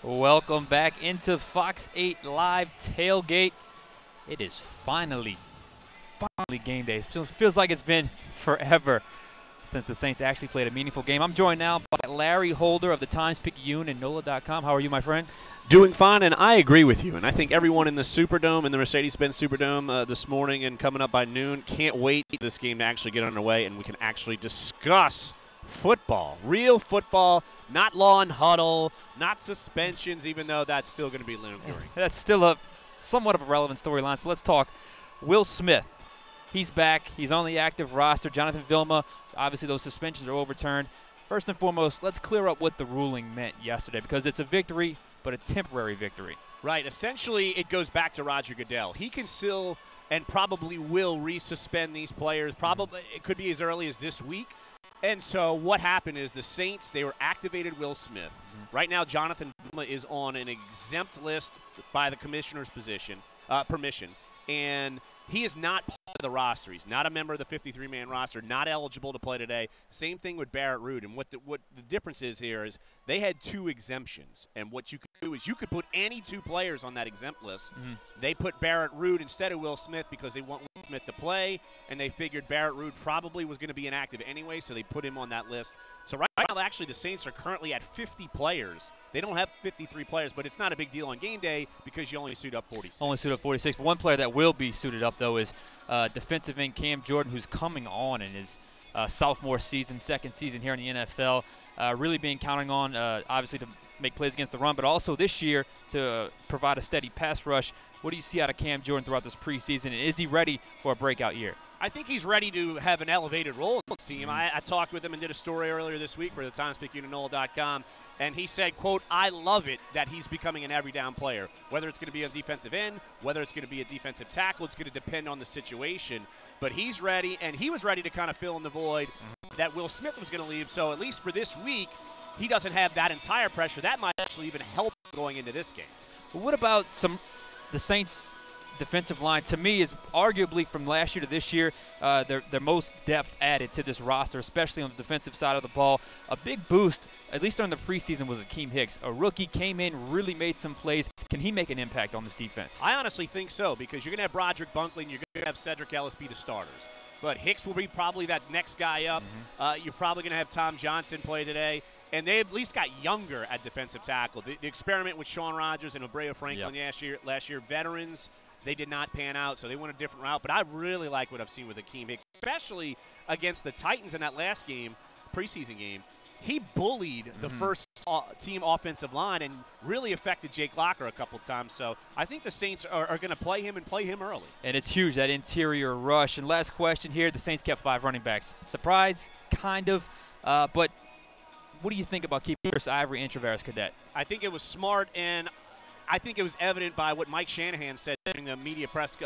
Welcome back into Fox 8 Live Tailgate. It is finally game day. It feels like it's been forever since the Saints actually played a meaningful game. I'm joined now by Larry Holder of the Times-Picayune and NOLA.com. How are you, my friend? Doing fine, and I agree with you. And I think everyone in the Superdome and the Mercedes-Benz Superdome this morning and coming up by noon can't wait for this game to actually get underway and we can actually discuss football, real football, not lawn huddle, not suspensions, even though that's still going to be lingering. That's still a somewhat of a relevant storyline. So let's talk Will Smith. He's back. He's on the active roster. Jonathan Vilma, obviously those suspensions are overturned. First and foremost, let's clear up what the ruling meant yesterday, because it's a victory, but a temporary victory. Right. Essentially, it goes back to Roger Goodell. He can still and probably will resuspend these players. Probably it could be as early as this week. And so what happened is the Saints, they were activated Will Smith. Right now, Jonathan Vilma is on an exempt list by the commissioner's permission, and he is not part of the roster. He's not a member of the 53-man roster, not eligible to play today. Same thing with Barrett Rood. And what the difference is here is they had two exemptions. And what you could do is you could put any two players on that exempt list. They put Barrett Rood instead of Will Smith because they want Will Smith to play, and they figured Barrett Rood probably was going to be inactive anyway, so they put him on that list. So right now, actually, the Saints are currently at 50 players. They don't have 53 players, but it's not a big deal on game day because you only suit up 46. Only suit up 46. One player that will be suited up, though, is defensive end Cam Jordan, who's coming on in his sophomore season, second season here in the NFL. Really being counting on, obviously, to make plays against the run, but also this year to provide a steady pass rush. What do you see out of Cam Jordan throughout this preseason, and is he ready for a breakout year? I think he's ready to have an elevated role in this team. I talked with him and did a story earlier this week for the Times-Picayune and NOLA.com, and he said, quote, "I love it that he's becoming an every down player. Whether it's going to be a defensive end, whether it's going to be a defensive tackle, it's going to depend on the situation. But he's ready, and he was ready to kind of fill in the void that Will Smith was going to leave. So at least for this week, he doesn't have that entire pressure. That might actually even help going into this game." Well, what about the Saints' defensive line? To me, is arguably from last year to this year their most depth added to this roster, especially on the defensive side of the ball. A big boost, at least during the preseason, was Akeem Hicks. A rookie came in, really made some plays. Can he make an impact on this defense? I honestly think so, because you're going to have Broderick Bunkley and you're going to have Cedric Ellis be the starters. But Hicks will be probably that next guy up. You're probably going to have Tom Johnson play today. And they at least got younger at defensive tackle. The experiment with Sean Rogers and Obrea Franklin last year, veterans, they did not pan out, so they went a different route. But I really like what I've seen with Akeem Hicks, especially against the Titans in that last game, preseason game. He bullied the first team offensive line and really affected Jake Locker a couple of times. So I think the Saints are going to play him and play him early. And it's huge, that interior rush. And last question here, the Saints kept 5 running backs. Surprise, kind of, but what do you think about keeping Chris Ivory and Travaris Cadet? I think it was smart, and I think it was evident by what Mike Shanahan said during the media press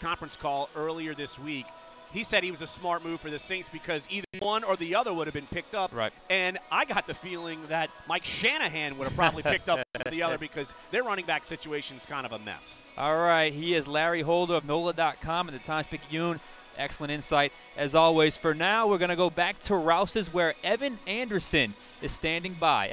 conference call earlier this week. He said he was a smart move for the Saints because either one or the other would have been picked up. Right. And I got the feeling that Mike Shanahan would have probably picked up the other because their running back situation is kind of a mess. All right. He is Larry Holder of NOLA.com and the Times-Picayune. Excellent insight, as always. For now, we're going to go back to Rouse's, where Evan Anderson is standing by.